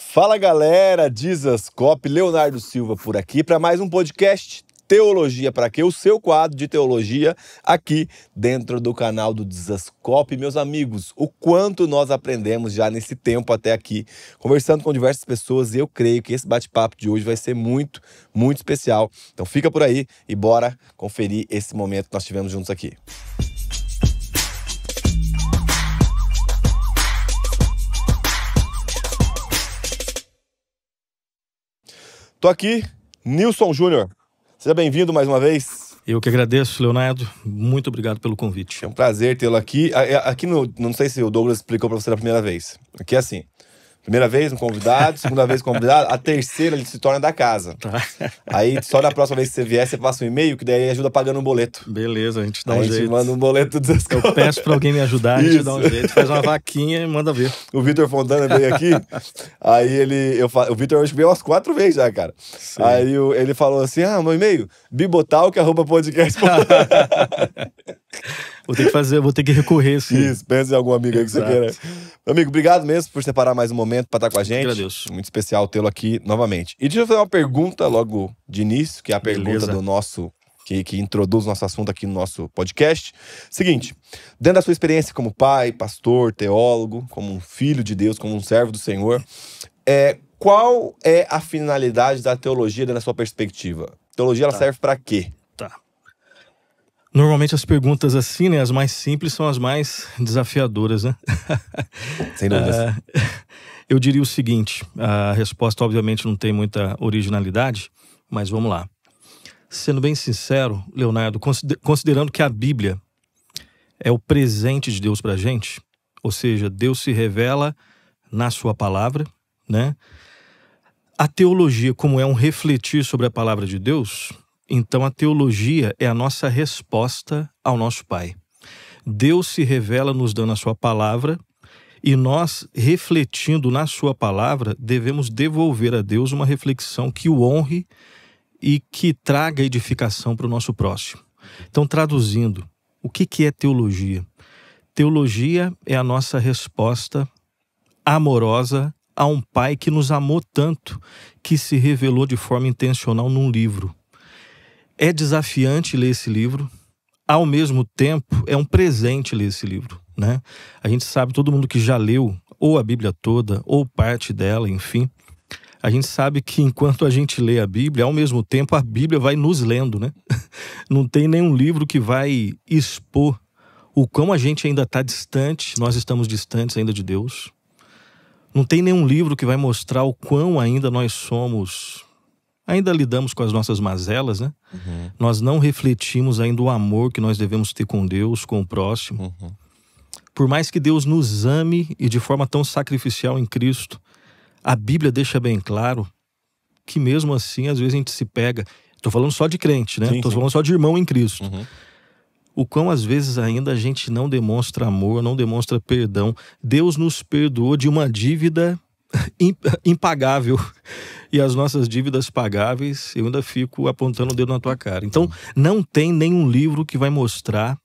Fala galera, Dizascope, Leonardo Silva por aqui para mais um podcast Teologia para Quê? O seu quadro de teologia aqui dentro do canal do Dizascope. Meus amigos, o quanto nós aprendemos já nesse tempo até aqui, conversando com diversas pessoas, e eu creio que esse bate-papo de hoje vai ser muito, muito especial. Então fica por aí e bora conferir esse momento que nós tivemos juntos aqui. Tô aqui, Nilson Júnior. Seja bem-vindo mais uma vez. Eu que agradeço, Leonardo. Muito obrigado pelo convite. É um prazer tê-lo aqui. Aqui não sei se o Douglas explicou para você da primeira vez. Aqui é assim. Primeira vez um convidado, segunda vez um convidado, a terceira ele se torna da casa. Tá. Aí só na próxima vez que você vier, você passa um e-mail, que daí ajuda pagando um boleto. Beleza, a gente dá um Aí jeito. a gente manda um boleto do Dizascope. Eu peço pra alguém me ajudar, a gente dá um jeito, faz uma vaquinha e manda ver. O Vitor Fontana veio aqui, aí o Vitor acho que veio umas 4 vezes já, cara. Sim. Aí ele falou assim, meu e-mail, bibotalk@podcast. Vou ter que recorrer, sim. Isso, pensa em algum amigo aí que você queira. Meu amigo, obrigado mesmo por separar mais um momento para estar com a gente. Agradeço. Muito especial tê-lo aqui novamente. E deixa eu fazer uma pergunta logo de início, que é a pergunta do nosso, que introduz o nosso assunto aqui no nosso podcast. Seguinte, dentro da sua experiência como pai, pastor, teólogo, como um filho de Deus, como um servo do Senhor, qual é a finalidade da teologia dentro da sua perspectiva? A teologia, ela serve para quê? Tá. Normalmente as perguntas assim, né, as mais simples são as mais desafiadoras, né? Sem dúvidas. Eu diria o seguinte, a resposta obviamente não tem muita originalidade, mas vamos lá. Sendo bem sincero, Leonardo, considerando que a Bíblia é o presente de Deus pra gente, ou seja, Deus se revela na sua palavra, né? A teologia, como é um refletir sobre a palavra de Deus, então a teologia é a nossa resposta ao nosso Pai. Deus se revela nos dando a sua palavra e nós, refletindo na sua palavra, devemos devolver a Deus uma reflexão que o honre e que traga edificação para o nosso próximo. Então, traduzindo, o que é teologia? Teologia é a nossa resposta amorosa a um Pai que nos amou tanto, que se revelou de forma intencional num livro. É desafiante ler esse livro, ao mesmo tempo é um presente ler esse livro, né? A gente sabe, todo mundo que já leu ou a Bíblia toda, ou parte dela, enfim, a gente sabe que enquanto a gente lê a Bíblia, ao mesmo tempo a Bíblia vai nos lendo, né? Não tem nenhum livro que vai expor o quão a gente ainda está distante, nós estamos distantes ainda de Deus. Não tem nenhum livro que vai mostrar o quão ainda nós somos... Ainda lidamos com as nossas mazelas, né? Uhum. Nós não refletimos ainda o amor que nós devemos ter com Deus, com o próximo. Uhum. Por mais que Deus nos ame e de forma tão sacrificial em Cristo, a Bíblia deixa bem claro que mesmo assim, às vezes a gente se pega... Estou falando só de crente, né? Estou falando só de irmão em Cristo. Uhum. O quão às vezes ainda a gente não demonstra amor, não demonstra perdão. Deus nos perdoou de uma dívida impagável. E as nossas dívidas pagáveis, eu ainda fico apontando o dedo na tua cara. Então, não tem nenhum livro que vai mostrar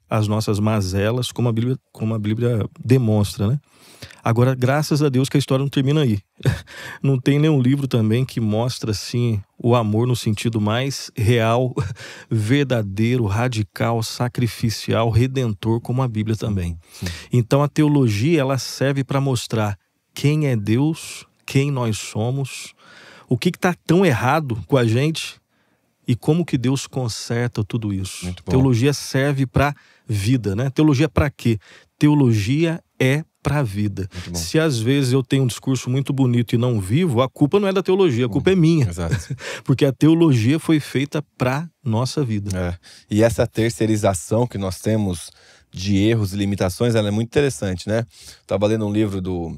as nossas mazelas como a Bíblia demonstra, né? Agora, graças a Deus que a história não termina aí. Não tem nenhum livro também que mostra, assim, o amor no sentido mais real, verdadeiro, radical, sacrificial, redentor, como a Bíblia também. Sim. Então, a teologia, ela serve para mostrar quem é Deus, quem nós somos, o que está tão errado com a gente e como que Deus conserta tudo isso. Teologia serve para vida, né? Teologia para quê? Teologia é para a vida. Se às vezes eu tenho um discurso muito bonito e não vivo, a culpa não é da teologia, a culpa é minha. Exato. Porque a teologia foi feita para nossa vida. E essa terceirização que nós temos de erros e limitações, ela é muito interessante, né? Estava lendo um livro do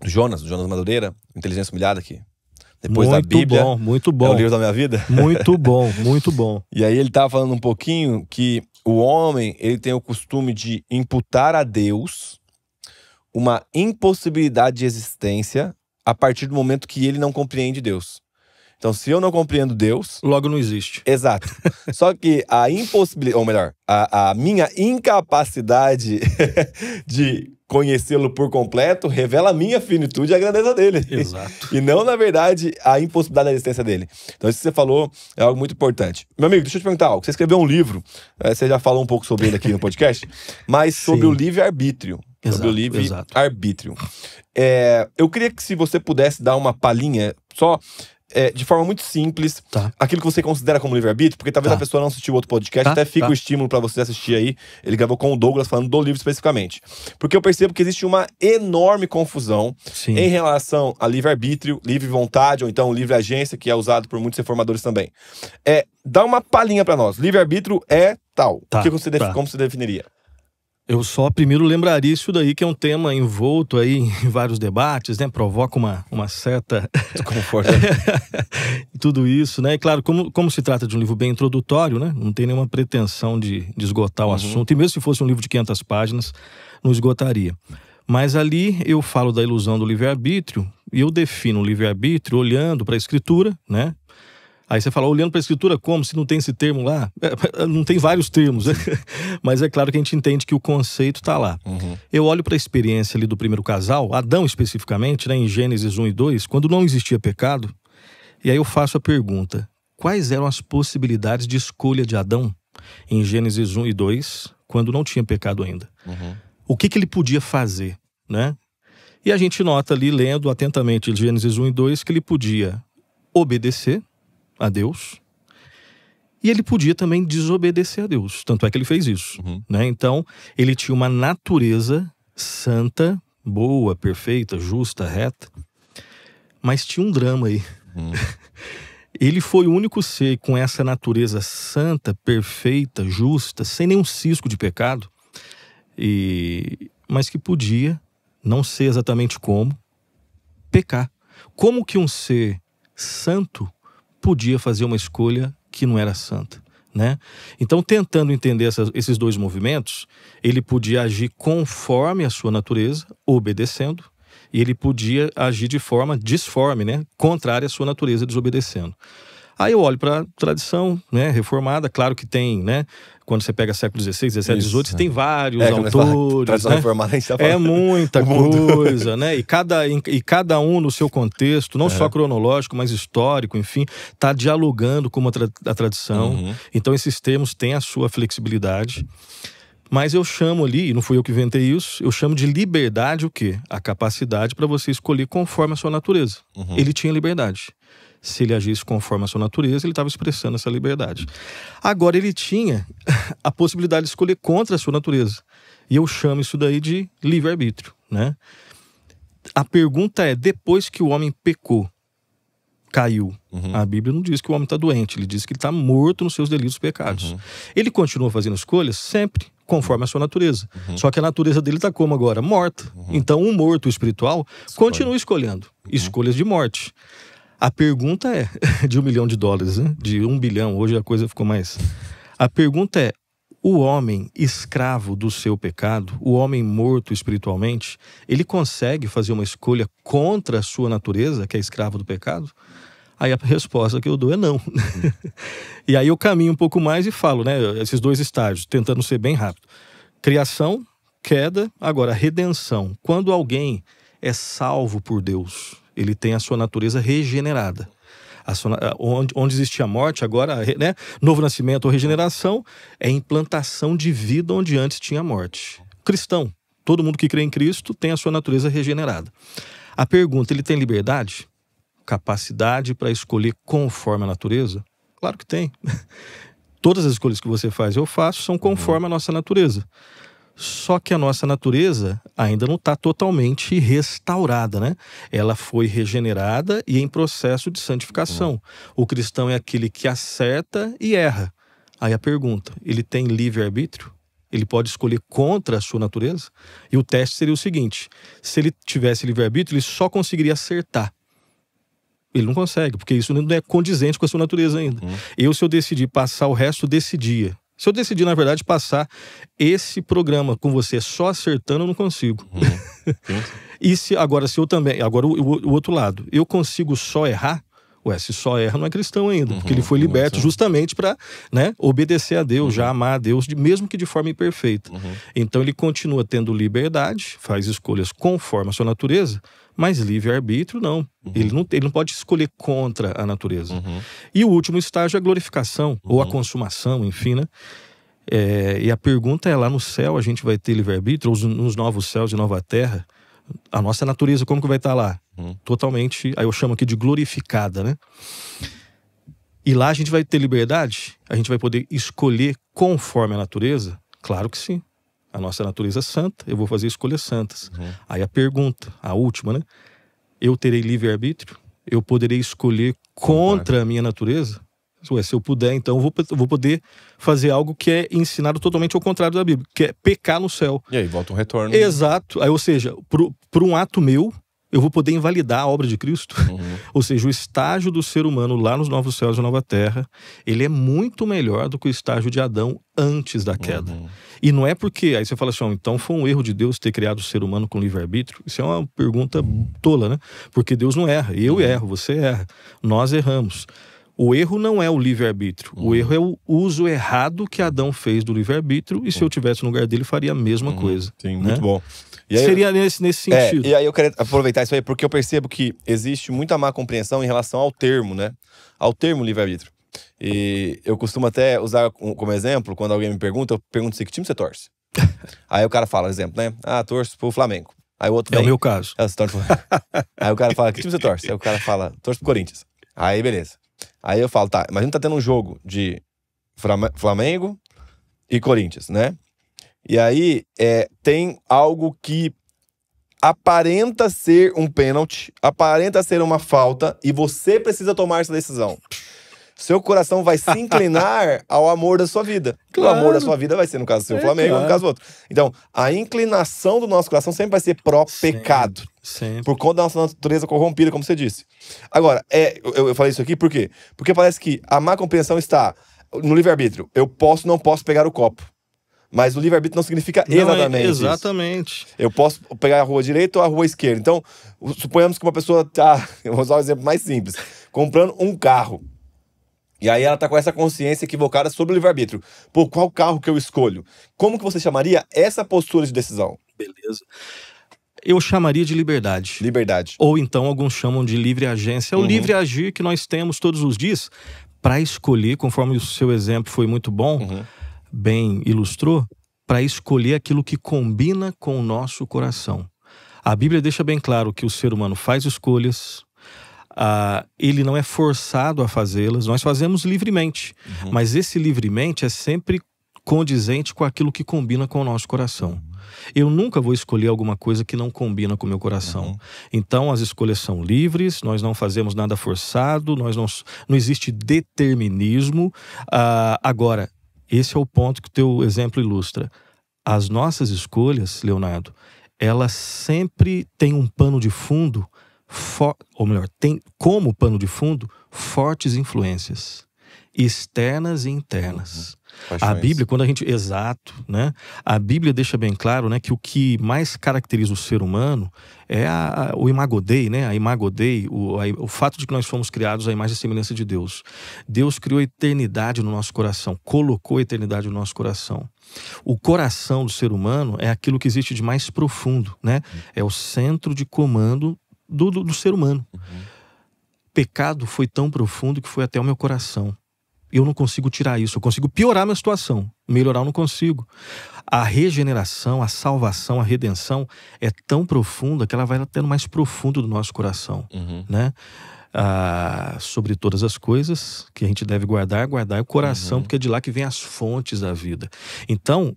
Jonas Madureira, Inteligência Humilhada, aqui. Depois da Bíblia. Muito bom. É o livro da minha vida. Muito bom, muito bom. E aí ele estava falando um pouquinho que o homem, ele tem o costume de imputar a Deus uma impossibilidade de existência a partir do momento que ele não compreende Deus. Então, se eu não compreendo Deus... Logo não existe. Exato. Só que a impossibilidade, ou melhor, a minha incapacidade de conhecê-lo por completo revela a minha finitude e a grandeza dele. Exato. E não, na verdade, a impossibilidade da existência dele. Então, isso que você falou é algo muito importante. Meu amigo, deixa eu te perguntar algo. Você escreveu um livro, você já falou um pouco sobre ele aqui no podcast, mas sobre o livre-arbítrio. Sobre o livre-arbítrio. Eu queria que, se você pudesse dar uma palhinha, só de forma muito simples, aquilo que você considera como livre-arbítrio, porque talvez a pessoa não assistiu outro podcast, até fica o estímulo para você assistir aí. Ele gravou com o Douglas falando do livro especificamente. Porque eu percebo que existe uma enorme confusão em relação a livre-arbítrio, livre vontade, ou então livre-agência, que é usado por muitos reformadores também. Dá uma palhinha para nós. Livre-arbítrio é tal. Como você definiria? Eu só primeiro lembraria isso daí, que é um tema envolto aí em vários debates, né? Provoca uma certa desconforto. Tudo isso, né? E claro, como se trata de um livro bem introdutório, né? Não tem nenhuma pretensão de esgotar o assunto. E mesmo se fosse um livro de 500 páginas, não esgotaria. Mas ali eu falo da ilusão do livre-arbítrio, e eu defino o livre-arbítrio olhando para a Escritura, né? Aí você fala, olhando para a Escritura como? Se não tem esse termo lá? Não tem vários termos, né? Mas é claro que a gente entende que o conceito está lá. Eu olho para a experiência ali do primeiro casal, Adão especificamente, né, em Gênesis 1 e 2, quando não existia pecado. E aí eu faço a pergunta, quais eram as possibilidades de escolha de Adão em Gênesis 1 e 2, quando não tinha pecado ainda? O que ele podia fazer, né? E a gente nota ali, lendo atentamente Gênesis 1 e 2, que ele podia obedecer a Deus, e ele podia também desobedecer a Deus, tanto é que ele fez isso, né? Então, ele tinha uma natureza santa, boa, perfeita, justa, reta, mas tinha um drama aí. Ele foi o único ser com essa natureza santa, perfeita, justa, sem nenhum cisco de pecado, mas que podia, não sei exatamente como, pecar. Como que um ser santo podia fazer uma escolha que não era santa, né? Então, tentando entender esses dois movimentos, ele podia agir conforme a sua natureza, obedecendo, e ele podia agir de forma disforme, né? Contrária à sua natureza, desobedecendo. Aí eu olho para a tradição, né, reformada, claro que tem, né? Quando você pega século XVI, XVII, XVIII, você tem vários autores, tradição reformada, a gente tá falando. É muita coisa, né? E cada um no seu contexto, não só cronológico, mas histórico, enfim, está dialogando com a tradição. Então esses termos têm a sua flexibilidade. Mas eu chamo ali, e não fui eu que inventei isso, eu chamo de liberdade o quê? A capacidade para você escolher conforme a sua natureza. Ele tinha liberdade. Se ele agisse conforme a sua natureza, ele estava expressando essa liberdade. Agora, ele tinha a possibilidade de escolher contra a sua natureza. E eu chamo isso daí de livre-arbítrio, né? A pergunta é, depois que o homem pecou, caiu, a Bíblia não diz que o homem está doente, ele diz que ele está morto nos seus delitos e pecados. Ele continua fazendo escolhas sempre conforme a sua natureza. Só que a natureza dele está como agora? Morta. Então, um morto espiritual continua escolhendo escolhas de morte. A pergunta é, de $1 milhão, né? De 1 bilhão, hoje a coisa ficou mais... A pergunta é, o homem escravo do seu pecado, o homem morto espiritualmente, ele consegue fazer uma escolha contra a sua natureza, que é escravo do pecado? Aí a resposta que eu dou é não. E aí eu caminho um pouco mais e falo, né, esses dois estágios, tentando ser bem rápido. Criação, queda, agora redenção. Quando alguém é salvo por Deus, ele tem a sua natureza regenerada. Onde existia a morte, agora, né, novo nascimento ou regeneração, é implantação de vida onde antes tinha morte. Cristão, todo mundo que crê em Cristo tem a sua natureza regenerada. A pergunta, ele tem liberdade? Capacidade para escolher conforme a natureza? Claro que tem. Todas as escolhas que você faz, eu faço, são conforme a nossa natureza. Só que a nossa natureza ainda não está totalmente restaurada, né? Ela foi regenerada e em processo de santificação. O cristão é aquele que acerta e erra. Aí a pergunta, ele tem livre-arbítrio? Ele pode escolher contra a sua natureza? E o teste seria o seguinte, se ele tivesse livre-arbítrio, ele só conseguiria acertar. Ele não consegue, porque isso não é condizente com a sua natureza ainda. Se eu decidir passar o resto desse dia, se eu decidir, na verdade, passar esse programa com você só acertando, eu não consigo. E se eu também... Agora, o outro lado. Eu consigo só errar? Ué, se só erra, não é cristão ainda, porque ele foi liberto justamente para, né, obedecer a Deus, já amar a Deus, mesmo que de forma imperfeita. Então ele continua tendo liberdade, faz escolhas conforme a sua natureza, mas livre-arbítrio não. Ele não pode escolher contra a natureza. E o último estágio é a glorificação, ou a consumação, enfim, né? E a pergunta é, lá no céu a gente vai ter livre-arbítrio, ou nos novos céus e nova terra, a nossa natureza como que vai estar lá? Totalmente, aí eu chamo aqui de glorificada, né? E lá a gente vai ter liberdade? A gente vai poder escolher conforme a natureza? Claro que sim. A nossa natureza é santa, eu vou fazer escolhas santas. Aí a pergunta, a última, né? Eu terei livre-arbítrio? Eu poderei escolher contra a minha natureza? Ué, se eu puder, então eu vou poder fazer algo que é ensinado totalmente ao contrário da Bíblia, que é pecar no céu. E aí volta um retorno. Exato. Aí, ou seja, por um ato meu, eu vou poder invalidar a obra de Cristo. Ou seja, o estágio do ser humano lá nos novos céus e nova terra, ele é muito melhor do que o estágio de Adão antes da queda. E não é porque, aí você fala assim, então foi um erro de Deus ter criado o ser humano com livre-arbítrio? Isso é uma pergunta tola, né? Porque Deus não erra. Eu erro, você erra. Nós erramos. O erro não é o livre-arbítrio. O erro é o uso errado que Adão fez do livre-arbítrio, e se eu tivesse no lugar dele, faria a mesma coisa. Sim, né? muito bom. E aí, seria nesse sentido. E aí eu quero aproveitar isso aí, porque eu percebo que existe muita má compreensão em relação ao termo, né? Ao termo livre-arbítrio. E eu costumo até usar como exemplo, quando alguém me pergunta, eu pergunto assim, que time você torce? Aí o cara fala, exemplo, né? Torço pro Flamengo. Aí o outro vem, é o meu caso. Aí o cara fala, que time você torce? Aí o cara fala, torço pro Corinthians. Aí beleza. Aí eu falo, tá, imagina tá tendo um jogo de Flamengo e Corinthians, né? E aí tem algo que aparenta ser um pênalti, aparenta ser uma falta, e você precisa tomar essa decisão. Seu coração vai se inclinar ao amor da sua vida. Claro. O amor da sua vida vai ser, no caso do seu Flamengo, ou no caso do outro. Então, a inclinação do nosso coração sempre vai ser pró-pecado. Sempre. Por conta da nossa natureza corrompida, como você disse. Agora, eu falei isso aqui por quê? Porque parece que a má compreensão está no livre-arbítrio. Eu posso, não posso pegar o copo. Mas o livre-arbítrio não significa exatamente isso. Exatamente. Eu posso pegar a rua direita ou a rua esquerda. Então, suponhamos que uma pessoa tá, eu vou usar um exemplo mais simples, comprando um carro. E aí ela tá com essa consciência equivocada sobre o livre-arbítrio. Pô, qual carro que eu escolho? Como que você chamaria essa postura de decisão? Beleza. Eu chamaria de liberdade. Liberdade. Ou então alguns chamam de livre agência. É o livre agir que nós temos todos os dias para escolher, conforme o seu exemplo foi muito bom, bem ilustrou, para escolher aquilo que combina com o nosso coração. A Bíblia deixa bem claro que o ser humano faz escolhas, ele não é forçado a fazê-las, nós fazemos livremente, mas esse livremente é sempre condizente com aquilo que combina com o nosso coração. Eu nunca vou escolher alguma coisa que não combina com o meu coração. Então as escolhas são livres, nós não fazemos nada forçado, não existe determinismo. Agora, esse é o ponto que o teu exemplo ilustra. As nossas escolhas, Leonardo, elas sempre têm um pano de fundo, ou melhor, tem como pano de fundo fortes influências externas e internas. A Bíblia, quando a gente... Exato, né? A Bíblia deixa bem claro, né, que o que mais caracteriza o ser humano é o imago Dei, né? A imago Dei, o fato de que nós fomos criados à imagem e semelhança de Deus. Deus criou a eternidade no nosso coração, colocou a eternidade no nosso coração. O coração do ser humano é aquilo que existe de mais profundo, né? É o centro de comando do ser humano. Pecado foi tão profundo que foi até o meu coração. Eu não consigo tirar isso, eu consigo piorar a minha situação, melhorar eu não consigo. A regeneração, a salvação, a redenção é tão profunda que ela vai até no mais profundo do nosso coração, né? Sobre todas as coisas que a gente deve guardar o coração, porque é de lá que vem as fontes da vida. Então,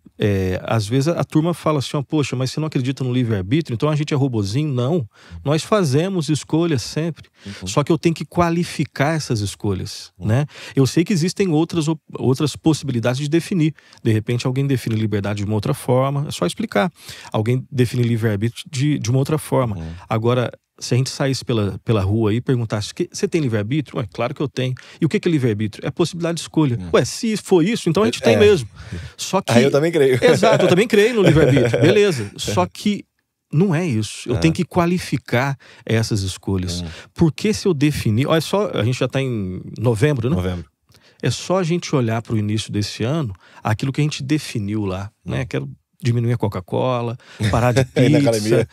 às vezes a turma fala assim, poxa, mas você não acredita no livre-arbítrio, então a gente é robozinho? Não, nós fazemos escolhas sempre, só que eu tenho que qualificar essas escolhas, né? Eu sei que existem outras possibilidades de definir. De repente alguém define liberdade de uma outra forma, é só explicar. Alguém define livre-arbítrio de uma outra forma. Agora, se a gente saísse pela rua e perguntasse, você tem livre-arbítrio? Ué, claro que eu tenho. E o que é livre-arbítrio? É a possibilidade de escolha. Ué, se for isso, então a gente tem mesmo. Só que... Aí eu também creio. Exato, eu também creio no livre-arbítrio. Beleza. Só que Não é isso. Eu tenho que qualificar essas escolhas. Porque se eu definir... Olha só, a gente já está em novembro, né? Novembro. É só a gente olhar para o início desse ano, aquilo que a gente definiu lá, né? Quero diminuir a Coca-Cola, parar de pizza, Ir na academia.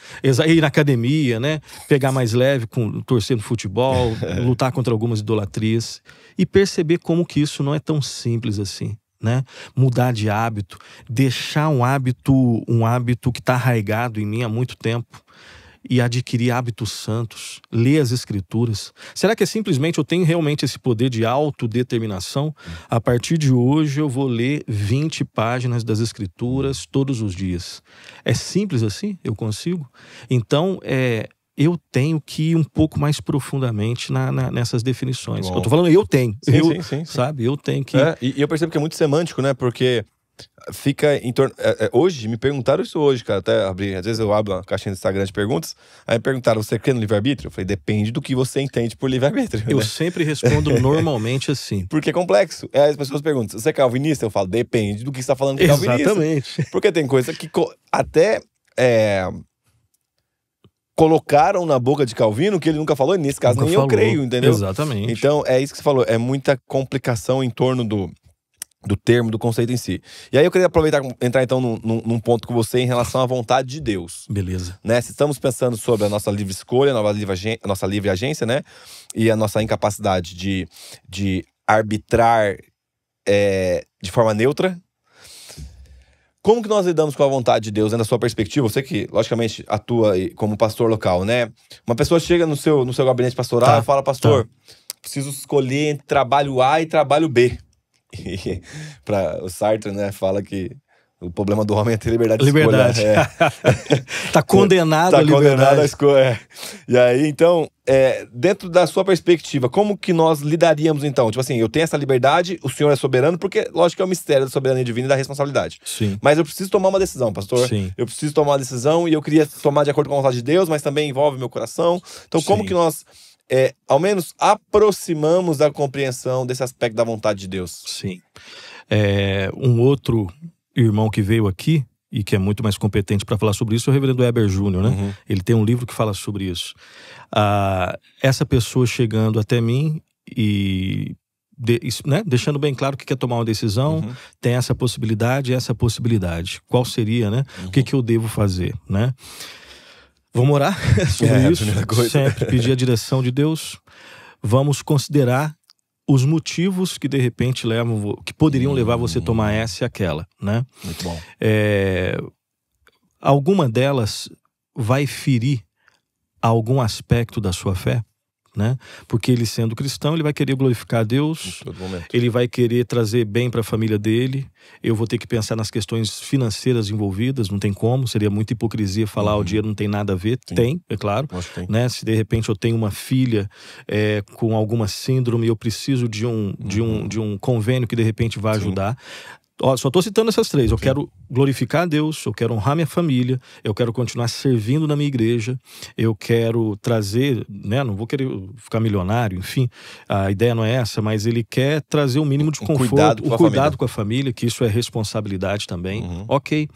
Ir na academia, né? Pegar mais leve, torcer no futebol, lutar contra algumas idolatrias e perceber como que isso não é tão simples assim, né? Mudar de hábito, deixar um hábito que está arraigado em mim há muito tempo e adquirir hábitos santos, ler as escrituras. Será que é simplesmente eu tenho realmente esse poder de autodeterminação? A partir de hoje eu vou ler 20 páginas das escrituras todos os dias. É simples assim? Eu consigo? Então, eu tenho que ir um pouco mais profundamente nessas definições. Bom. Eu tô falando, eu tenho. Sim. Sabe? Eu tenho que... E eu percebo que é muito semântico, né? Porque fica em torno... hoje, me perguntaram isso hoje, cara. Até abri, às vezes eu abro uma caixinha do Instagram de perguntas, aí me perguntaram, você crê no livre-arbítrio? Eu falei, depende do que você entende por livre-arbítrio. Eu né? sempre respondo normalmente assim. Porque é complexo. Aí as pessoas perguntam, você é calvinista? Eu falo, depende do que você está falando de calvinista. Exatamente. Porque tem coisa que até... colocaram na boca de Calvino que ele nunca falou, e nesse caso nem eu creio, entendeu? Exatamente. Então, é isso que você falou, é muita complicação em torno do termo, do conceito em si. E aí eu queria aproveitar, entrar então num ponto com você em relação à vontade de Deus. Beleza. Né? Se estamos pensando sobre a nossa livre escolha, a nossa livre agência, né? E a nossa incapacidade de arbitrar de forma neutra, como que nós lidamos com a vontade de Deus, né, na sua perspectiva? Você que, logicamente, atua como pastor local, né? Uma pessoa chega no seu gabinete pastoral e fala, pastor, preciso escolher entre trabalho A e trabalho B. E o Sartre, né, fala que o problema do homem é ter liberdade de escolha. Tá condenado à liberdade. Condenado à escolha. E aí, então, dentro da sua perspectiva, como que nós lidaríamos então? Tipo assim, eu tenho essa liberdade, o Senhor é soberano, porque lógico que é o mistério da soberania divina e da responsabilidade. Sim. Mas eu preciso tomar uma decisão, pastor. Sim. Eu preciso tomar uma decisão e eu queria tomar de acordo com a vontade de Deus, mas também envolve meu coração. Então, como que nós, ao menos, aproximamos da compreensão desse aspecto da vontade de Deus? Sim. Um outro irmão que veio aqui e que é muito mais competente para falar sobre isso é o reverendo Heber Júnior, né? Uhum. Ele tem um livro que fala sobre isso. Essa pessoa chegando até mim e né? Deixando bem claro que quer tomar uma decisão, tem essa possibilidade e essa possibilidade. Qual seria, né? O que eu devo fazer, né? Vamos orar sobre isso. Sempre pedir a direção de Deus. Vamos considerar os motivos que de repente que poderiam levar você a tomar essa e aquela, né? Muito bom. Alguma delas vai ferir algum aspecto da sua fé, né? Porque ele, sendo cristão, ele vai querer glorificar a Deus, em todo momento. Ele vai querer trazer bem para a família dele. Eu vou ter que pensar nas questões financeiras envolvidas, não tem como, seria muita hipocrisia falar o dinheiro não tem nada a ver. Sim. Tem, é claro, Tem. né? Se de repente eu tenho uma filha com alguma síndrome, eu preciso de um convênio que de repente vai ajudar. Só estou citando essas três. Eu quero glorificar a Deus, eu quero honrar minha família, eu quero continuar servindo na minha igreja, eu quero trazer, né? Não vou querer ficar milionário, enfim, a ideia não é essa, mas ele quer trazer um mínimo de conforto, cuidado com a família, que isso é responsabilidade também. Ok.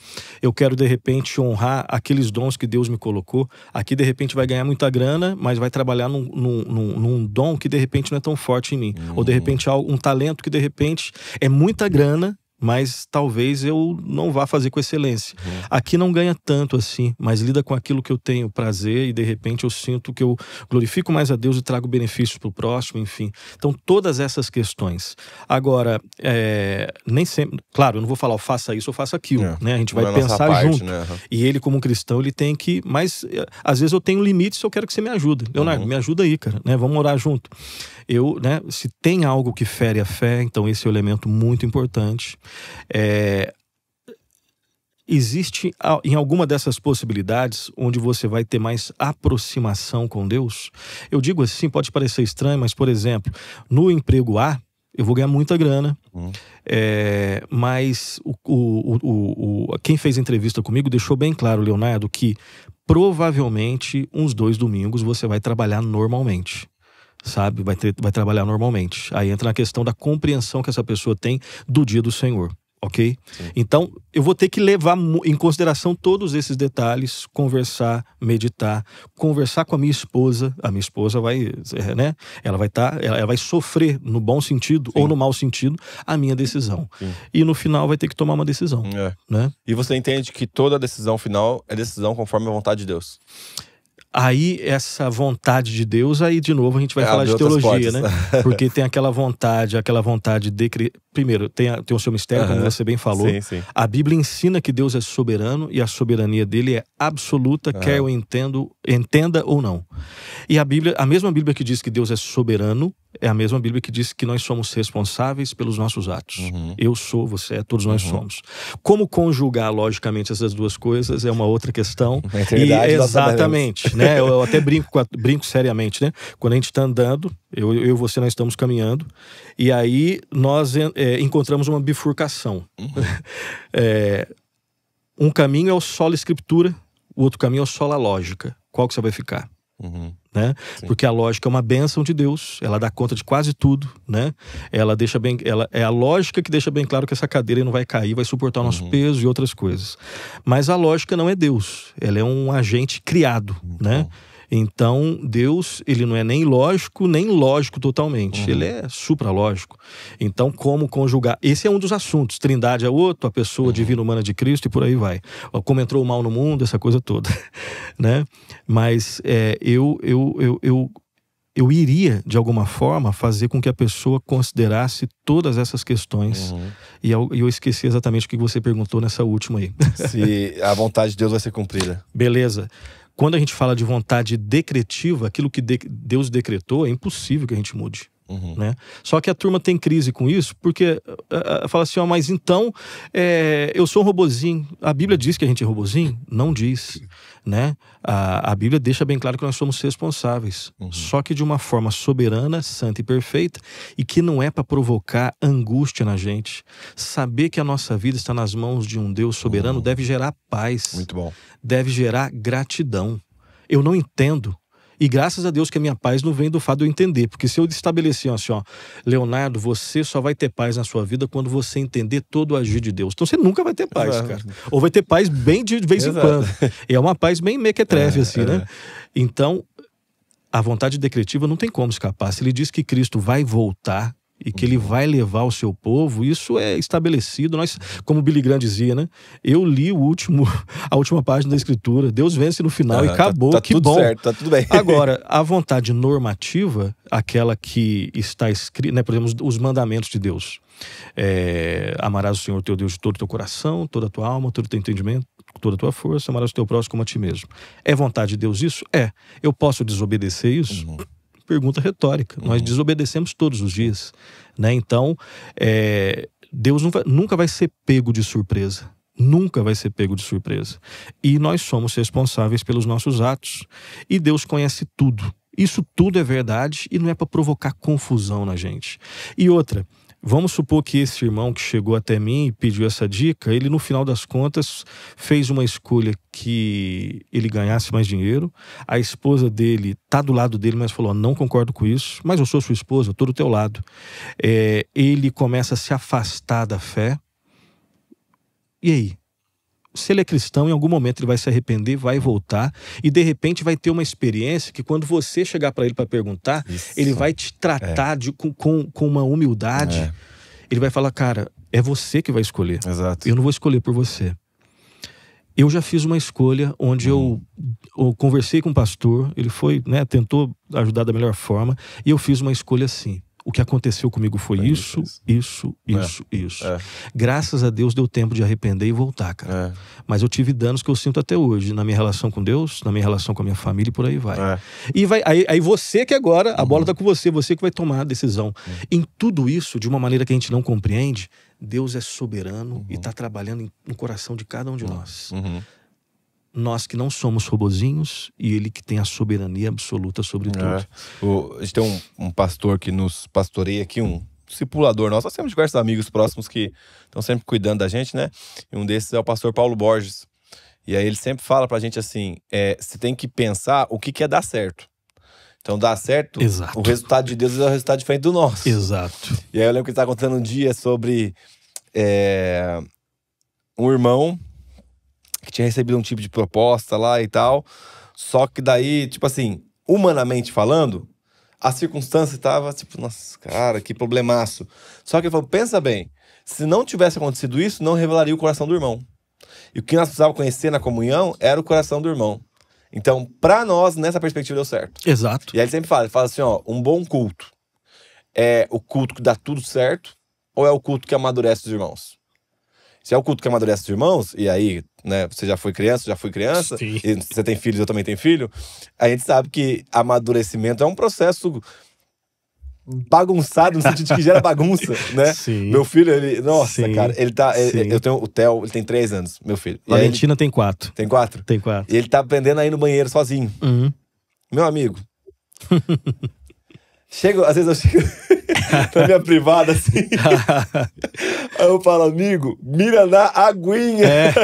Eu quero de repente honrar aqueles dons que Deus me colocou. Aqui de repente vai ganhar muita grana, mas vai trabalhar num dom que de repente não é tão forte em mim. Ou de repente um talento que de repente é muita grana, mas talvez eu não vá fazer com excelência. Aqui não ganha tanto assim, mas lida com aquilo que eu tenho prazer e de repente eu sinto que eu glorifico mais a Deus e trago benefícios para o próximo, enfim. Então todas essas questões. Agora, nem sempre, claro, eu não vou falar faça isso ou faça aquilo, né? A gente vai pensar junto. Né? E ele, como cristão, ele tem que, mas às vezes eu tenho limites e eu quero que você me ajude. Leonardo, me ajuda aí, cara, né? Vamos orar junto. Né, se tem algo que fere a fé, então esse é um elemento muito importante. Existe em alguma dessas possibilidades onde você vai ter mais aproximação com Deus? Eu digo assim, pode parecer estranho, mas por exemplo, no emprego A, eu vou ganhar muita grana, mas quem fez entrevista comigo deixou bem claro, Leonardo, que provavelmente uns 2 domingos você vai trabalhar normalmente. Vai trabalhar normalmente. Aí entra na questão da compreensão que essa pessoa tem do dia do Senhor. ok? Sim. Então, eu vou ter que levar em consideração todos esses detalhes, conversar, meditar, conversar com a minha esposa. A minha esposa vai, né? Ela vai sofrer no bom sentido Sim. ou no mau sentido a minha decisão. Sim. E no final vai ter que tomar uma decisão, né? E você entende que toda decisão final é decisão conforme a vontade de Deus. Aí, essa vontade de Deus, aí de novo a gente vai falar de teologia, né? Porque tem aquela vontade de... Primeiro, tem o seu mistério, como você bem falou. Sim, sim. A Bíblia ensina que Deus é soberano e a soberania dele é absoluta, quer eu entenda ou não. E a mesma Bíblia que diz que Deus é soberano, é a mesma Bíblia que diz que nós somos responsáveis pelos nossos atos. Eu sou, você é, todos nós somos. Como conjugar, logicamente, essas duas coisas é uma outra questão. Exatamente, né? Eu até brinco seriamente, né? Quando a gente está andando, eu e você, nós estamos caminhando, e aí nós encontramos uma bifurcação. Um caminho é o solo escritura, o outro caminho é o solo a lógica. Qual que você vai ficar? Né? Porque a lógica é uma bênção de Deus, ela dá conta de quase tudo, né? Ela é a lógica que deixa bem claro que essa cadeira não vai cair, vai suportar o nosso peso e outras coisas. Mas a lógica não é Deus, ela é um agente criado, né? Então, Deus, ele não é nem lógico, nem lógico totalmente. Ele é supralógico. Então, como conjugar? Esse é um dos assuntos. Trindade é outro, a pessoa divina humana de Cristo e por aí vai. Como entrou o mal no mundo, essa coisa toda. Né? Mas eu iria, de alguma forma, fazer com que a pessoa considerasse todas essas questões. E eu esqueci exatamente o que você perguntou nessa última aí. Se a vontade de Deus vai ser cumprida. Beleza. Quando a gente fala de vontade decretiva, aquilo que Deus decretou, é impossível que a gente mude. Né? Só que a turma tem crise com isso, porque fala assim, mas então eu sou um robozinho. A Bíblia diz que a gente é robozinho? Não diz, né? A Bíblia deixa bem claro que nós somos responsáveis, só que de uma forma soberana, santa e perfeita, e que não é para provocar angústia na gente. Saber que a nossa vida está nas mãos de um Deus soberano deve gerar paz. Muito bom. Deve gerar gratidão. Eu não entendo. E graças a Deus que a minha paz não vem do fato de eu entender. Porque se eu estabelecer assim, Leonardo, você só vai ter paz na sua vida quando você entender todo o agir de Deus. Então você nunca vai ter paz, cara. Ou vai ter paz bem de vez em quando. É uma paz bem mequetrefe, assim, né? Então, a vontade decretiva não tem como escapar. Se ele diz que Cristo vai voltar e que ele vai levar o seu povo, isso é estabelecido. Nós, como Billy Graham dizia, né? Eu li a última página da Escritura. Deus vence no final e acabou. Tá que tudo bom. Certo, tá tudo bem. Agora, a vontade normativa, aquela que está escrita, né? Por exemplo, os mandamentos de Deus. Amarás o Senhor teu Deus de todo o teu coração, toda a tua alma, todo o teu entendimento, toda a tua força, amarás o teu próximo como a ti mesmo. É vontade de Deus isso? Eu posso desobedecer isso? Pergunta retórica. Nós desobedecemos todos os dias, né? Então, Deus nunca vai ser pego de surpresa. Nunca vai ser pego de surpresa. E nós somos responsáveis pelos nossos atos. E Deus conhece tudo. Isso tudo é verdade e não é para provocar confusão na gente. E outra, vamos supor que esse irmão que chegou até mim e pediu essa dica, ele no final das contas fez uma escolha que ele ganhasse mais dinheiro. A esposa dele tá do lado dele, mas falou, não concordo com isso, mas eu sou sua esposa, eu tô do teu lado. Ele começa a se afastar da fé. E aí? Se ele é cristão, em algum momento ele vai se arrepender, vai voltar e de repente vai ter uma experiência que quando você chegar para ele para perguntar, ele vai te tratar com uma humildade. Ele vai falar, cara, é você que vai escolher. Exato. Eu não vou escolher por você. Eu já fiz uma escolha onde eu conversei com o pastor, ele foi, né, tentou ajudar da melhor forma e eu fiz uma escolha assim. O que aconteceu comigo foi isso. Graças a Deus deu tempo de arrepender e voltar, cara. Mas eu tive danos que eu sinto até hoje, na minha relação com Deus, na minha relação com a minha família e por aí vai. E aí você que agora, a bola tá com você que vai tomar a decisão. Em tudo isso, de uma maneira que a gente não compreende, Deus é soberano e tá trabalhando no coração de cada um de nós. Nós que não somos robozinhos e ele que tem a soberania absoluta sobre tudo. A gente tem um pastor que nos pastoreia aqui, um discipulador nosso. Nós temos diversos amigos próximos que estão sempre cuidando da gente, né? E um desses é o pastor Paulo Borges. E aí ele sempre fala pra gente assim, você tem que pensar o que é dar certo. Então dá certo, o resultado de Deus é o resultado diferente do nosso. Exato. E aí eu lembro que ele estava contando um dia sobre um irmão que tinha recebido um tipo de proposta lá e tal. Só que daí, tipo assim, humanamente falando, a circunstância tava tipo, nossa, cara, que problemaço. Só que ele falou, pensa bem, se não tivesse acontecido isso, não revelaria o coração do irmão. E o que nós precisávamos conhecer na comunhão era o coração do irmão. Então, pra nós, nessa perspectiva, deu certo. Exato. E aí ele sempre fala assim, ó, um bom culto é o culto que dá tudo certo ou é o culto que amadurece os irmãos? Se é o culto que amadurece os irmãos, e aí, né, você já foi criança, Sim. e você tem filhos, eu também tenho filho, a gente sabe que amadurecimento é um processo bagunçado, no sentido de que gera bagunça, né? Sim. Meu filho, ele... Nossa, Sim. cara, ele tá... Sim. Eu tenho o Theo, ele tem 3 anos, meu filho. E aí Valentina tem 4. tem 4? Tem 4. E ele tá aprendendo a ir no banheiro sozinho. Meu amigo. Às vezes eu chego na minha privada, assim. Aí eu falo, amigo, mira na aguinha.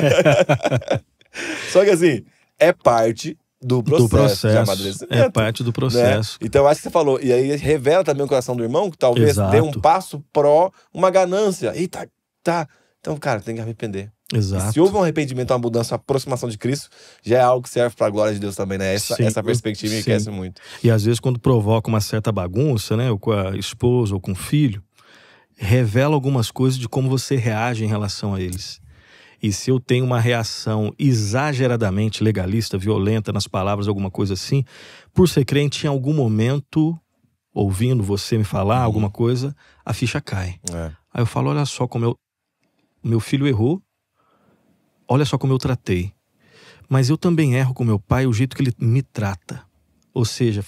Só que assim, é parte do processo de amadurecimento. É parte do processo. Né? Então eu acho que você falou, e aí revela também o coração do irmão, que talvez dê um passo pró uma ganância. Eita, tá. Então, cara, tem que arrepender. Exato. E se houve um arrependimento, uma mudança, uma aproximação de Cristo, já é algo que serve para a glória de Deus também, né? Essa perspectiva enriquece muito. E às vezes quando provoca uma certa bagunça, né? Ou com a esposa ou com o filho, revela algumas coisas de como você reage em relação a eles. E se eu tenho uma reação exageradamente legalista, violenta nas palavras, alguma coisa assim, por ser crente, em algum momento, ouvindo você me falar alguma coisa, a ficha cai. Aí eu falo, olha só como meu filho errou, olha só como eu tratei. Mas eu também erro com meu pai o jeito que ele me trata. Ou seja,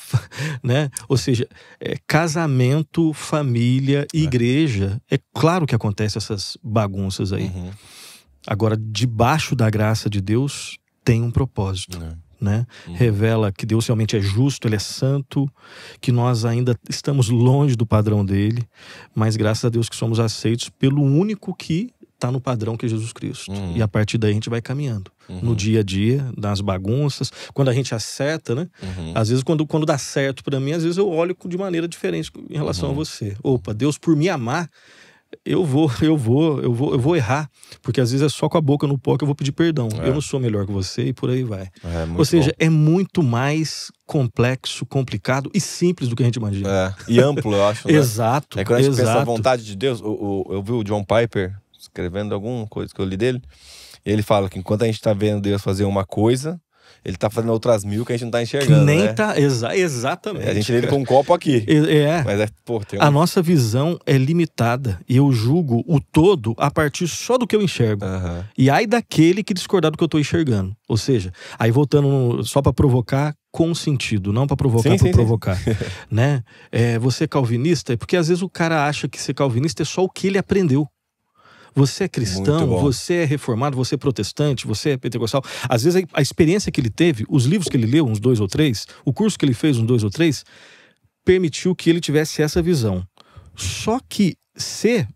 né? Ou seja, casamento, família, igreja. É claro que acontecem essas bagunças aí. Agora, debaixo da graça de Deus, tem um propósito. Né? Revela que Deus realmente é justo, Ele é santo, que nós ainda estamos longe do padrão dele, mas graças a Deus que somos aceitos pelo único que está no padrão, que é Jesus Cristo. E a partir daí a gente vai caminhando. No dia a dia, nas bagunças, quando a gente acerta, né? Às vezes quando dá certo para mim, às vezes eu olho de maneira diferente em relação a você. Opa, Deus por me amar, eu vou errar, porque às vezes é só com a boca no pó que eu vou pedir perdão. Eu não sou melhor que você e por aí vai. Ou seja, é muito mais complexo, complicado e simples do que a gente imagina. E amplo, eu acho. Né? Exato. É quando a gente pensa a vontade de Deus. Eu vi o John Piper escrevendo alguma coisa que eu li dele, e ele fala que enquanto a gente tá vendo Deus fazer uma coisa, ele tá fazendo outras 1000 que a gente não tá enxergando, nem né? tá, exatamente. A gente lê ele com um copo aqui. Mas tem A nossa visão é limitada e eu julgo o todo a partir só do que eu enxergo. E ai daquele que discordar do que eu tô enxergando. Ou seja, aí voltando só para provocar com sentido, não para provocar por provocar. Né? Você é calvinista? Porque às vezes o cara acha que ser calvinista é só o que ele aprendeu. Você é cristão, você é reformado, você é protestante, você é pentecostal. Às vezes a experiência que ele teve, os livros que ele leu, uns 2 ou 3, o curso que ele fez, uns 2 ou 3, permitiu que ele tivesse essa visão. Só que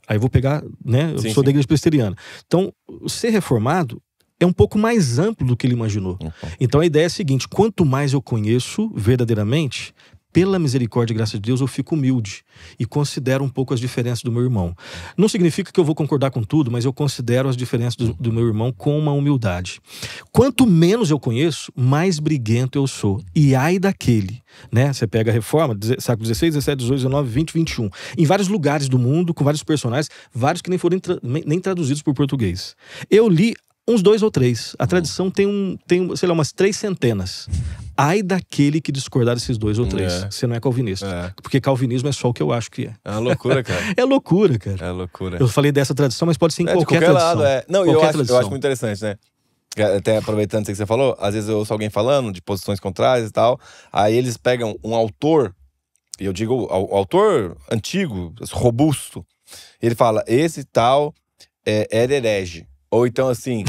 aí eu vou pegar, né? Eu sou da igreja presbiteriana. Então, ser reformado é um pouco mais amplo do que ele imaginou. Então a ideia é a seguinte: quanto mais eu conheço verdadeiramente, pela misericórdia e graça de Deus, eu fico humilde e considero um pouco as diferenças do meu irmão. Não significa que eu vou concordar com tudo, mas eu considero as diferenças do meu irmão com uma humildade. Quanto menos eu conheço, mais briguento eu sou. E ai daquele, né? Você pega a Reforma, século XVI, XVII, XVIII, XIX, XX, XXI. Em vários lugares do mundo, com vários personagens, vários que nem foram nem traduzidos por português. Eu li uns 2 ou 3. A tradição tem sei lá, umas 3 centenas. Ai daquele que discordar desses 2 ou 3. Você não é calvinista. Porque calvinismo é só o que eu acho que é. É uma loucura, cara. É loucura, cara. É loucura. Eu falei dessa tradição, mas pode ser em qualquer tradição. Lado, Não, eu acho muito interessante, né? Até aproveitando isso que você falou, às vezes eu ouço alguém falando de posições contrárias e tal, aí eles pegam um autor, e eu digo o autor antigo, robusto, ele fala, esse tal era herege. Ou então, assim,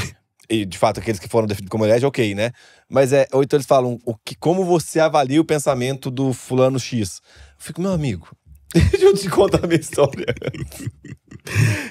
e de fato, aqueles que foram definidos como herege, ok, né? Mas ou então eles falam, como você avalia o pensamento do fulano X? Eu fico, meu amigo, deixa eu te contar a minha história.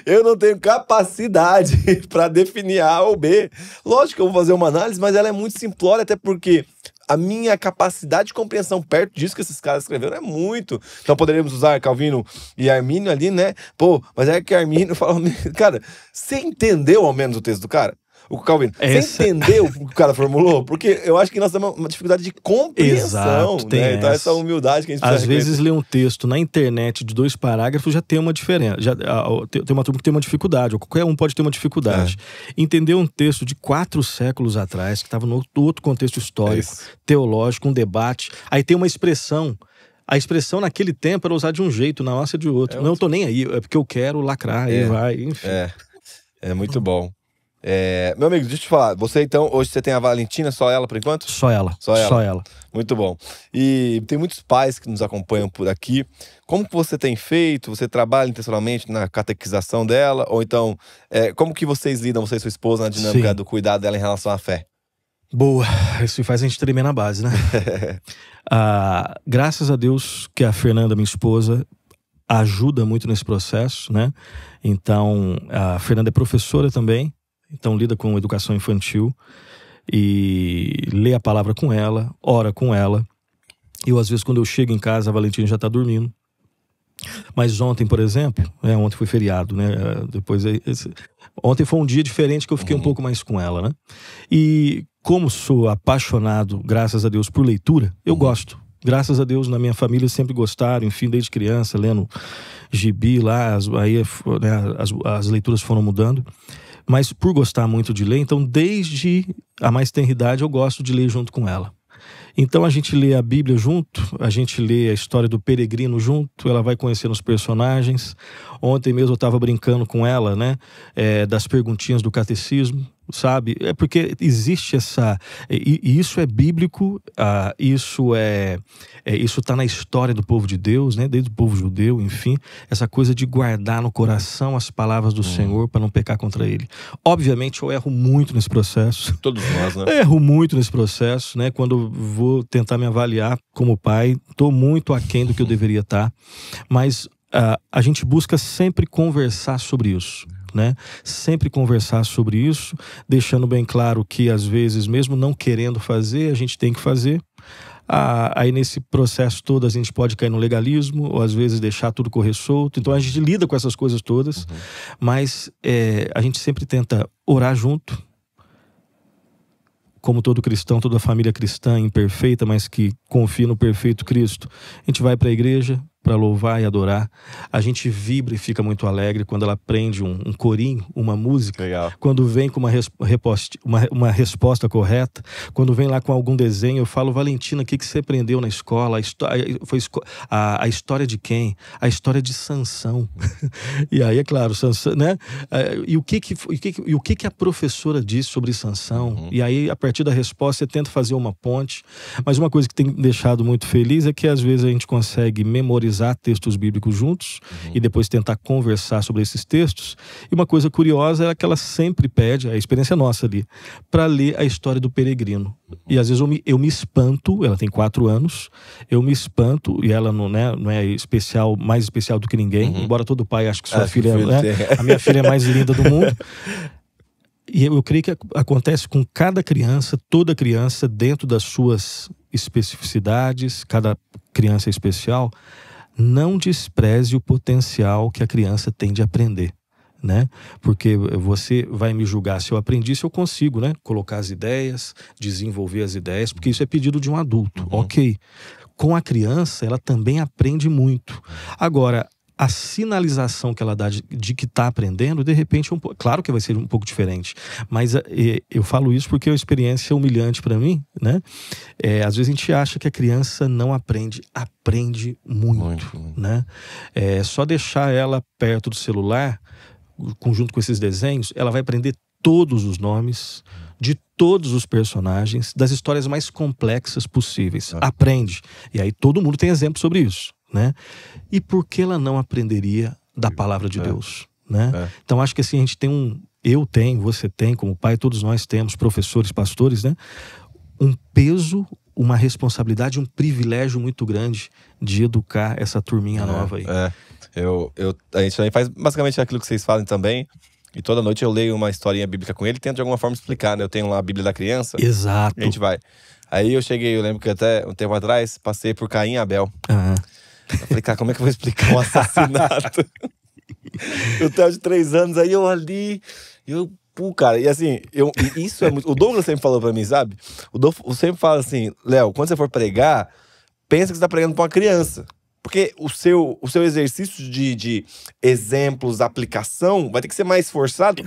Eu não tenho capacidade para definir A ou B. Lógico que eu vou fazer uma análise, mas ela é muito simplória, até porque a minha capacidade de compreensão perto disso que esses caras escreveram é muito. Então poderíamos usar Calvino e Armínio ali, né? Pô, mas é que Armínio fala... Cara, você entendeu ao menos o texto do cara? O Calvino, você entendeu o que o cara formulou? Porque eu acho que nós temos uma dificuldade de compreensão. Exato, tem né? Então essa humildade que a gente precisa Às vezes ler um texto na internet de 2 parágrafos já tem uma diferença. Tem uma turma que tem uma dificuldade, ou qualquer um pode ter uma dificuldade. Entender um texto de 4 séculos atrás, que estava no outro contexto histórico, teológico, um debate. Aí tem uma expressão. A expressão naquele tempo era usar de um jeito, na nossa de outro. Não, eu tô nem aí, é porque eu quero lacrar, e vai, enfim. É muito bom. Meu amigo, deixa eu te falar. Você então, hoje você tem a Valentina, só ela por enquanto? Só ela. Muito bom. E tem muitos pais que nos acompanham por aqui. Como que você tem feito? Você trabalha intencionalmente na catequização dela? Ou então, como que vocês lidam, você e sua esposa, na dinâmica do cuidado dela em relação à fé? Boa, isso faz a gente tremer na base, né? Graças a Deus que a Fernanda, minha esposa, ajuda muito nesse processo, né? Então, a Fernanda é professora também. Então lida com educação infantil e lê a palavra com ela, ora com ela. Eu às vezes quando eu chego em casa a Valentina já está dormindo. Mas ontem, por exemplo, ontem foi feriado, né? Ontem foi um dia diferente que eu fiquei um pouco mais com ela, né? E como sou apaixonado, graças a Deus, por leitura, eu gosto. Graças a Deus, na minha família sempre gostaram, enfim, desde criança, lendo gibi lá, as leituras foram mudando. Mas por gostar muito de ler, então desde a mais tenra idade eu gosto de ler junto com ela. Então a gente lê a Bíblia junto, a gente lê a história do peregrino junto, ela vai conhecendo os personagens. Ontem mesmo eu estava brincando com ela, né, das perguntinhas do catecismo, sabe? É porque existe essa... E isso é bíblico, isso está na história do povo de Deus, né? Desde o povo judeu, enfim. Essa coisa de guardar no coração as palavras do Senhor para não pecar contra Ele. Obviamente eu erro muito nesse processo. Todos nós, né? Erro muito nesse processo, né? Quando vou tentar me avaliar como pai, estou muito aquém do que eu deveria estar. Mas a gente busca sempre conversar sobre isso. Né? Sempre conversar sobre isso, deixando bem claro que às vezes, mesmo não querendo fazer, a gente tem que fazer. Aí nesse processo todo a gente pode cair no legalismo, ou às vezes deixar tudo correr solto. Então a gente lida com essas coisas todas, mas a gente sempre tenta orar junto. Como todo cristão, toda família cristã imperfeita, mas que confia no perfeito Cristo, a gente vai para a igreja para louvar e adorar. A gente vibra e fica muito alegre quando ela aprende um corinho, uma música. Legal. Quando vem com uma resposta correta. Quando vem lá com algum desenho, eu falo: Valentina, o que você aprendeu na escola? A história de quem? A história de Sansão. E aí, é claro, Sansão, né? E o que a professora disse sobre Sansão? E aí, a partir da resposta, você tenta fazer uma ponte. Mas uma coisa que tem deixado muito feliz é que às vezes a gente consegue memorizar textos bíblicos juntos e depois tentar conversar sobre esses textos. E uma coisa curiosa é que ela sempre pede, a experiência nossa ali, para ler a história do peregrino. E às vezes eu me espanto, ela tem 4 anos, eu me espanto, e ela não é especial, mais especial do que ninguém, embora todo pai ache que sua filha a minha filha é mais linda do mundo. E eu creio que acontece com cada criança, toda criança, dentro das suas especificidades, cada criança é especial. Não despreze o potencial que a criança tem de aprender, né? Porque você vai me julgar se eu aprendi, se eu consigo, né? Colocar as ideias, desenvolver as ideias, porque isso é pedido de um adulto, ok. Com a criança, ela também aprende muito. Agora, a sinalização que ela dá de que está aprendendo, de repente, claro que vai ser um pouco diferente, mas eu falo isso porque é uma experiência humilhante para mim, né? Às vezes a gente acha que a criança não aprende muito. Né? Só deixar ela perto do celular, junto com esses desenhos, ela vai aprender todos os nomes de todos os personagens, das histórias mais complexas possíveis. Aprende. E aí todo mundo tem exemplo sobre isso. Né? E por que ela não aprenderia da palavra de Deus? Né? Então acho que assim, a gente tem você tem, como pai, todos nós temos, professores, pastores, né? Um peso, uma responsabilidade, um privilégio muito grande de educar essa turminha nova aí. A gente também faz basicamente aquilo que vocês fazem também. E toda noite eu leio uma historinha bíblica com ele e tento de alguma forma explicar, né? Eu tenho lá a Bíblia da criança. Exato. A gente vai. Aí eu lembro que até um tempo atrás, passei por Caim e Abel. Eu falei, cara, como é que eu vou explicar um assassinato? Eu tenho de 3 anos, aí eu ali, cara, e assim, isso é muito. O Douglas sempre falou pra mim, sabe? O Douglas sempre fala assim, Léo, quando você for pregar, pensa que você tá pregando pra uma criança. Porque o seu exercício de exemplos, aplicação, vai ter que ser mais forçado.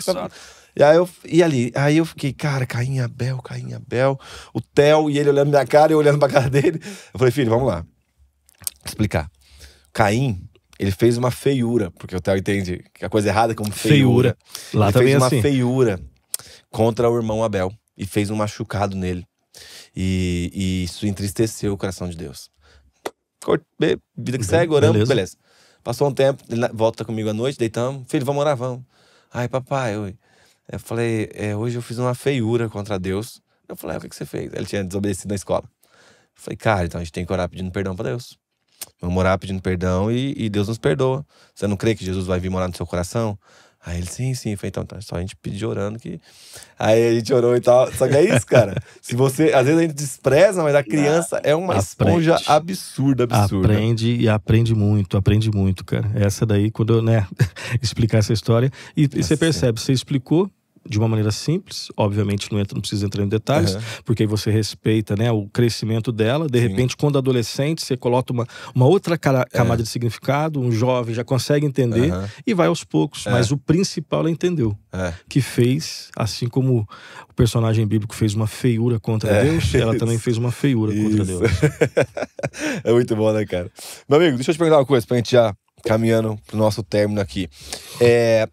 Aí eu fiquei, cara, Caim e Abel, o Theo, e ele olhando minha cara e eu olhando pra cara dele. Eu falei, filho, vamos lá. Explicar. Caim, ele fez uma feiura, porque o Theo entende que a coisa errada é como feiura. Lá ele também fez uma assim. feiura contra o irmão Abel e fez um machucado nele. E isso entristeceu o coração de Deus. Vida que segue, oramos, beleza. Passou um tempo, ele volta comigo à noite, deitamos. Filho, vamos orar, vamos. Ai, papai, eu falei, hoje eu fiz uma feiura contra Deus. Eu falei, o que você fez? Ele tinha desobedecido na escola. Eu falei, cara, então a gente tem que orar pedindo perdão pra Deus. Vamos orar pedindo perdão e Deus nos perdoa. Você não crê que Jesus vai vir morar no seu coração? Aí ele, sim. Eu falei, então é só a gente pedir orando que... Aí a gente orou e tal. Só que é isso, cara. Se você... Às vezes a gente despreza, mas a criança é uma esponja absurda. Aprende muito, cara. Essa daí, quando eu, explicar essa história. E você percebe, você explicou de uma maneira simples, obviamente não precisa entrar em detalhes, porque aí você respeita, o crescimento dela. De repente, quando adolescente, você coloca uma outra camada de significado, um jovem já consegue entender e vai aos poucos. Mas o principal ela entendeu. Que fez, assim como o personagem bíblico fez uma feiura contra Deus, ela também fez uma feiura contra Deus. É muito bom, né, cara? Meu amigo, deixa eu te perguntar uma coisa pra gente já caminhando pro nosso término aqui.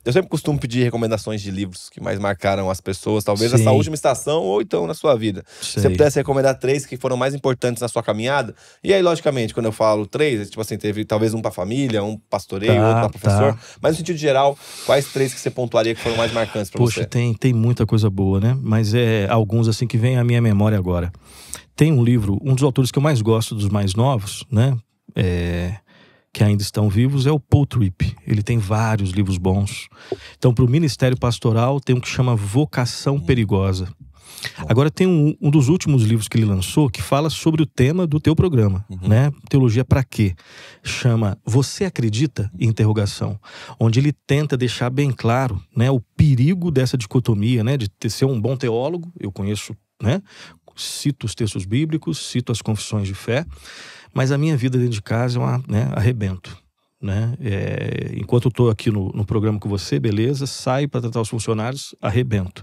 Eu sempre costumo pedir recomendações de livros que mais marcaram as pessoas, talvez nessa última estação ou então na sua vida. Se você pudesse recomendar 3 que foram mais importantes na sua caminhada. E aí, logicamente, quando eu falo 3, tipo assim, teve talvez um pra família, um pastoreio, outro pra professor. Mas no sentido geral, quais 3 que você pontuaria que foram mais marcantes pra você? Tem muita coisa boa, né? Mas alguns assim que vem à minha memória agora. Tem um livro, um dos autores que eu mais gosto dos mais novos, né? Que ainda estão vivos, é o Paul Tripp. Ele tem vários livros bons. Então, para o ministério pastoral, tem um que chama Vocação Perigosa. Agora, tem um dos últimos livros que ele lançou que fala sobre o tema do teu programa, né? Teologia pra quê? Chama Você Acredita? Interrogação. Onde ele tenta deixar bem claro, né, o perigo dessa dicotomia, né, de ser um bom teólogo. Eu conheço, né? Cito os textos bíblicos, cito as confissões de fé, mas a minha vida dentro de casa é arrebento, né? Enquanto eu estou aqui no programa com você, beleza, saio para tratar os funcionários, arrebento.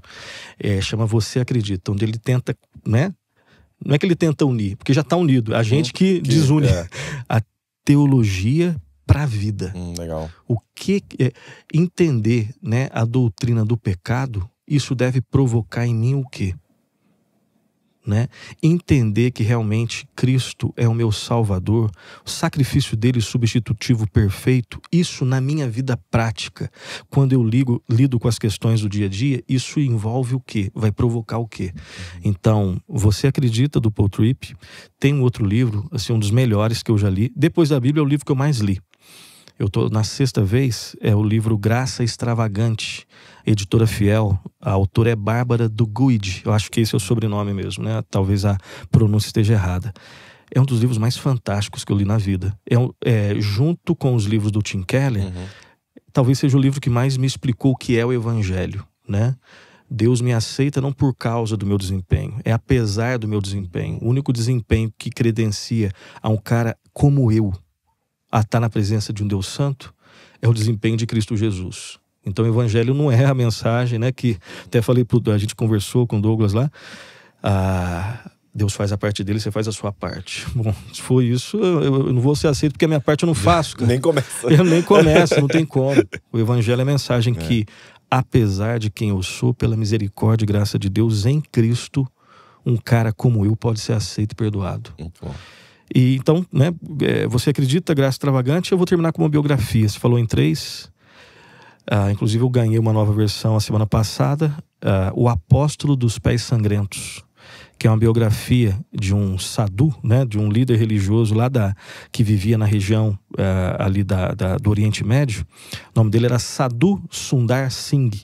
Chama Você Acredita, onde ele tenta, né? Não é que ele tenta unir, porque já está unido, a gente que desune. A teologia para a vida. Legal. O que entender, né, a doutrina do pecado, isso deve provocar em mim o quê? Né? Entender que realmente Cristo é o meu Salvador, o sacrifício dele substitutivo perfeito, isso na minha vida prática, quando eu lido com as questões do dia a dia, isso envolve o quê? Vai provocar o quê? Então, Você Acredita, do Paul Tripp. Tem um outro livro, assim, um dos melhores que eu já li, depois da Bíblia é o livro que eu mais li. Eu estou na 6ª vez, é o livro Graça Extravagante, editora Fiel. A autora é Bárbara Duguid, eu acho que esse é o sobrenome mesmo, né? Talvez a pronúncia esteja errada. É um dos livros mais fantásticos que eu li na vida. Junto com os livros do Tim Keller, talvez seja o livro que mais me explicou o que é o Evangelho, né? Deus me aceita não por causa do meu desempenho, é apesar do meu desempenho. O único desempenho que credencia a um cara como eu a estar na presença de um Deus Santo é o desempenho de Cristo Jesus. Então o Evangelho não é a mensagem, né, que até falei, a gente conversou com o Douglas lá, Deus faz a parte dele, você faz a sua parte. Bom, se for isso, eu não vou ser aceito porque a minha parte eu não faço, cara. Nem começa. Eu nem começo, não tem como. O Evangelho é a mensagem que, apesar de quem eu sou, pela misericórdia e graça de Deus em Cristo, um cara como eu pode ser aceito e perdoado. Muito bom. E então, né, Você Acredita, Graça Extravagante. Eu vou terminar com uma biografia. Você falou em 3. Inclusive eu ganhei uma nova versão a semana passada. O Apóstolo dos Pés Sangrentos, que é uma biografia de um sadhu, né, de um líder religioso lá que vivia na região ali do Oriente Médio. O nome dele era Sadhu Sundar Singh,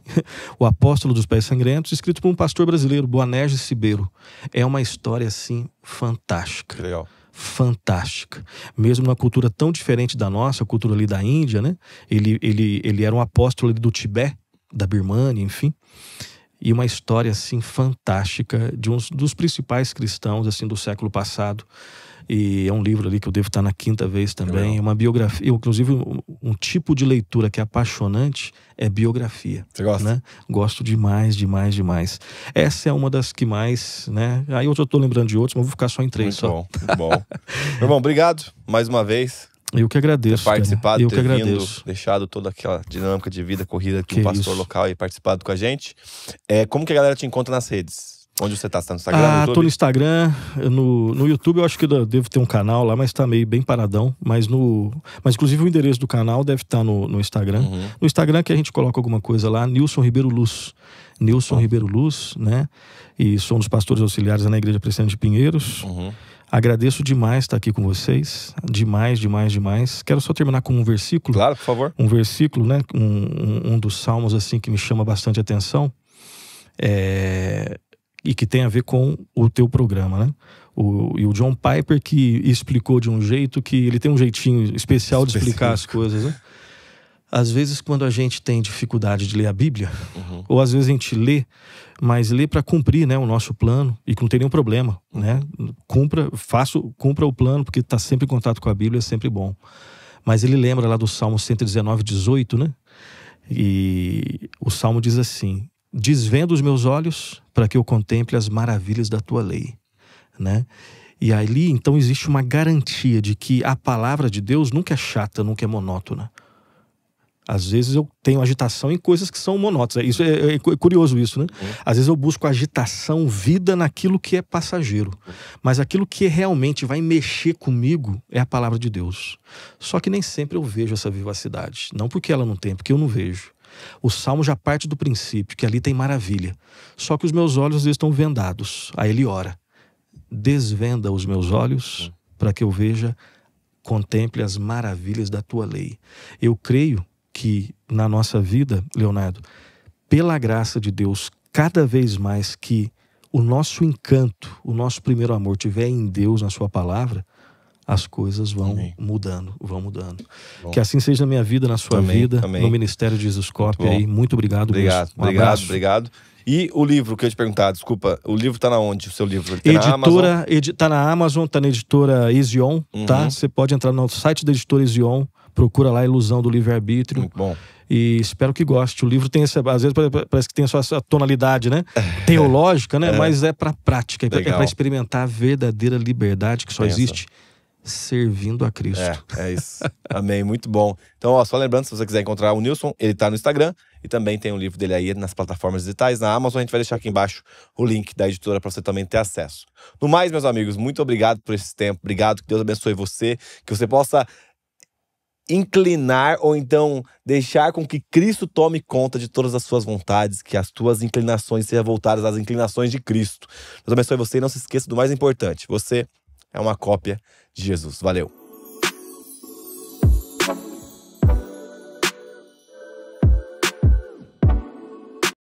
o apóstolo dos pés sangrentos, escrito por um pastor brasileiro, Boanerges Cibeiro. É uma história, assim, fantástica. Que legal. Fantástica. Mesmo numa cultura tão diferente da nossa, a cultura ali da Índia, né? Ele era um apóstolo ali do Tibete, da Birmânia, enfim. E uma história, assim, fantástica de um dos principais cristãos, assim, do século passado. E é um livro ali que eu devo estar na 5ª vez também. É uma biografia, inclusive um tipo de leitura que é apaixonante é biografia. Você gosta? Né? Gosto demais, demais, demais. Essa é uma das que mais, né? Aí eu já estou lembrando de outros, mas vou ficar só em 3 muito só. Bom, muito bom. Meu irmão, obrigado mais uma vez. Eu que agradeço. Ter participado, eu ter que vindo, agradeço. deixado toda aquela dinâmica de vida corrida que Que o pastor isso. local e participado com a gente. Como que a galera te encontra nas redes? Onde você tá? Você tá no Instagram, no YouTube? Tô no Instagram, no YouTube eu acho que eu devo ter um canal lá, mas tá meio bem paradão. Mas inclusive o endereço do canal deve estar no Instagram. Uhum. No Instagram que a gente coloca alguma coisa lá, Nilson Ribeiro Luz. Nilson Ribeiro Luz, né? E sou um dos pastores auxiliares na Igreja Presbiteriana de Pinheiros. Uhum. Agradeço demais estar aqui com vocês. Demais, demais, demais. Quero só terminar com um versículo. Claro, por favor. Um versículo, né? Um dos salmos, assim, que me chama bastante atenção. E que tem a ver com o teu programa, né? E o John Piper que explicou de um jeito que ele tem um jeitinho especial de explicar as coisas, né? Às vezes, quando a gente tem dificuldade de ler a Bíblia, ou às vezes a gente lê, mas lê para cumprir, né, o nosso plano, e que não tem nenhum problema, né? Cumpra o plano, porque está sempre em contato com a Bíblia, é sempre bom. Mas ele lembra lá do Salmo 119, 18, né? E o Salmo diz assim: desvenda os meus olhos para que eu contemple as maravilhas da tua lei, né? E ali, então, existe uma garantia de que a palavra de Deus nunca é chata, nunca é monótona. Às vezes eu tenho agitação em coisas que são monótonas. Isso é curioso isso, né? Às vezes eu busco agitação, vida naquilo que é passageiro. Mas aquilo que realmente vai mexer comigo é a palavra de Deus. Só que nem sempre eu vejo essa vivacidade. Não porque ela não tem, porque eu não vejo. O Salmo já parte do princípio que ali tem maravilha. Só que os meus olhos às vezes estão vendados. Aí ele ora: desvenda os meus olhos para que eu veja, contemple as maravilhas da tua lei. Eu creio que na nossa vida, Leonardo, pela graça de Deus, cada vez mais que o nosso encanto, o nosso primeiro amor estiver em Deus, na sua palavra, as coisas vão mudando, vão mudando. Bom. Que assim seja na minha vida, na sua vida, no Ministério de Jesuscope aí. Muito obrigado. Obrigado. E o livro que eu ia te perguntar, desculpa, o livro tá na onde? O seu livro? Tá na Amazon, tá na editora Ezion, tá? Você pode entrar no site da editora Ezion, procura lá Ilusão do Livre-Arbítrio. Muito bom. E espero que goste. O livro tem essa, às vezes parece que tem essa tonalidade, né? Teológica, né? Mas é pra prática, é pra experimentar a verdadeira liberdade que só existe servindo a Cristo. É isso. Amém, muito bom. Então, ó, só lembrando, se você quiser encontrar o Nilson, ele tá no Instagram e também tem um livro dele aí nas plataformas digitais, na Amazon. A gente vai deixar aqui embaixo o link da editora para você também ter acesso. No mais, meus amigos, muito obrigado por esse tempo. Obrigado, que Deus abençoe você, que você possa inclinar ou então deixar com que Cristo tome conta de todas as suas vontades, que as tuas inclinações sejam voltadas às inclinações de Cristo. Deus abençoe você e não se esqueça do mais importante: você é uma cópia de Jesus. Valeu!